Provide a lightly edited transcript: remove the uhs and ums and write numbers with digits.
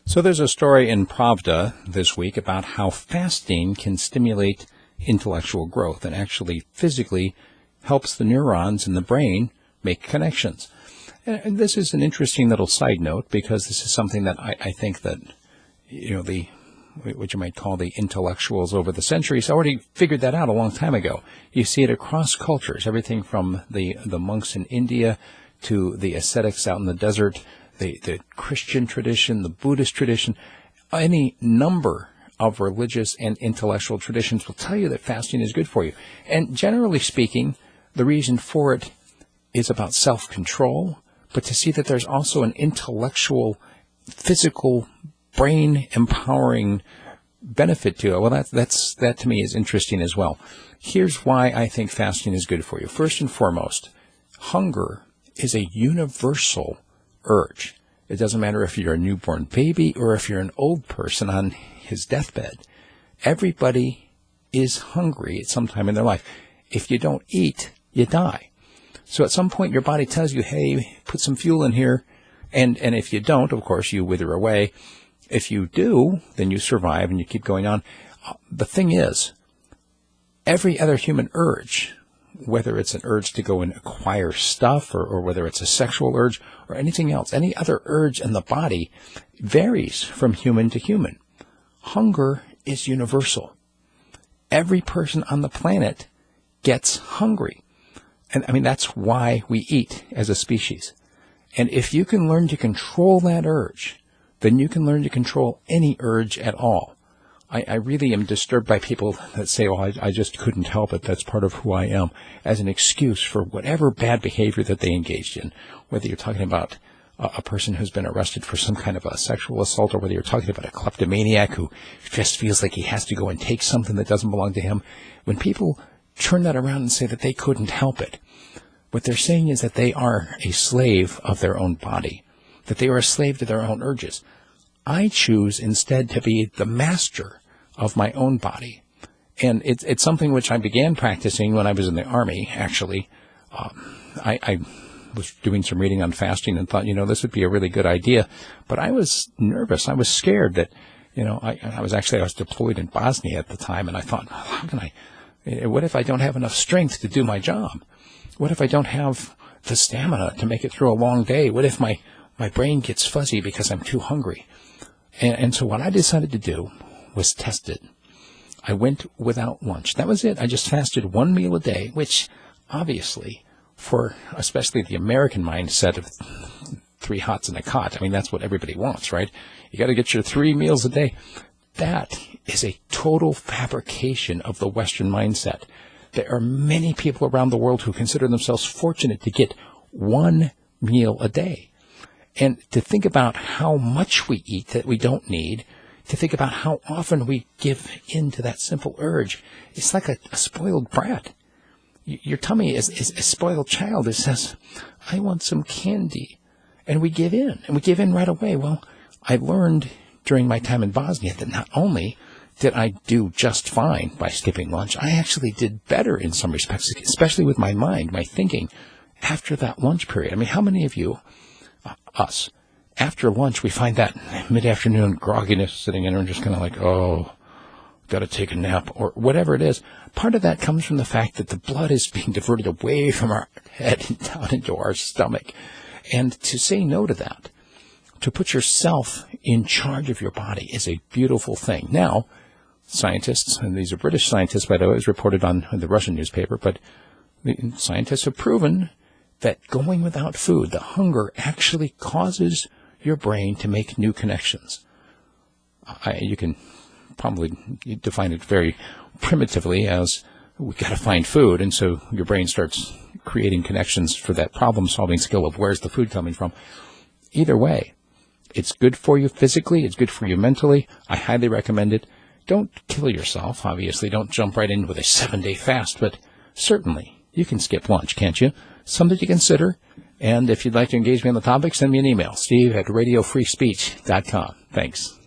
So there's a story in Pravda this week about how fasting can stimulate intellectual growth and actually physically helps the neurons in the brain make connections. And this is an interesting little side note because this is something that I think that, what you might call the intellectuals over the centuries already figured that out a long time ago. You see it across cultures, everything from the monks in India to the ascetics out in the desert, the Christian tradition, the Buddhist tradition. Any number of religious and intellectual traditions will tell you that fasting is good for you. And generally speaking, the reason for it is about self-control, but to see that there's also an intellectual, physical, brain-empowering benefit to it, well, that to me is interesting as well. Here's why I think fasting is good for you. First and foremost, hunger is a universal urge. It doesn't matter if you're a newborn baby or if you're an old person on his deathbed. Everybody is hungry at some time in their life. If you don't eat, you die. So at some point your body tells you, hey, put some fuel in here. And if you don't, of course, you wither away. If you do, then you survive and you keep going on. The thing is, every other human urge, whether it's an urge to go and acquire stuff or whether it's a sexual urge or anything else, any other urge in the body varies from human to human. Hunger is universal. Every person on the planet gets hungry. And I mean, that's why we eat as a species. And if you can learn to control that urge, then you can learn to control any urge at all. I really am disturbed by people that say, oh, I just couldn't help it. That's part of who I am, as an excuse for whatever bad behavior that they engaged in, whether you're talking about a person who's been arrested for some kind of a sexual assault or whether you're talking about a kleptomaniac who just feels like he has to go and take something that doesn't belong to him. When people turn that around and say that they couldn't help it, what they're saying is that they are a slave of their own body, that they are a slave to their own urges. I choose instead to be the master of my own body. And it's something which I began practicing when I was in the Army, actually. I was doing some reading on fasting and thought, this would be a really good idea. But I was nervous. I was scared that, I was deployed in Bosnia at the time, and I thought, what if I don't have enough strength to do my job? What if I don't have the stamina to make it through a long day? What if my brain gets fuzzy because I'm too hungry? And so what I decided to do was test it. I went without lunch. That was it. I just fasted one meal a day, which obviously for especially the American mindset of 3 hots and a cot, I mean, that's what everybody wants, right? You got to get your 3 meals a day. That is a total fabrication of the Western mindset. There are many people around the world who consider themselves fortunate to get 1 meal a day. And to think about how much we eat that we don't need, to think about how often we give in to that simple urge, it's like a spoiled brat. Your tummy is a spoiled child that says, I want some candy. And we give in, and we give in right away. Well, I learned during my time in Bosnia that not only did I do just fine by skipping lunch, I actually did better in some respects, especially with my mind, my thinking, after that lunch period. I mean, how many of you, us, after lunch, we find that mid-afternoon grogginess sitting in and just kind of like, oh, got to take a nap, or whatever it is. Part of that comes from the fact that the blood is being diverted away from our head and down into our stomach. And to say no to that, to put yourself in charge of your body, is a beautiful thing. Now, scientists, and these are British scientists, by the way, it was reported on the Russian newspaper, but the scientists have proven that going without food, the hunger, actually causes your brain to make new connections. You can probably define it very primitively as we got to find food, and so your brain starts creating connections for that problem-solving skill of where's the food coming from. Either way, it's good for you physically, it's good for you mentally. I highly recommend it. Don't kill yourself, obviously. Don't jump right in with a 7-day fast, but certainly you can skip lunch, can't you? Something to consider. And if you'd like to engage me on the topic, send me an email, steve@radiofreespeech.com. Thanks.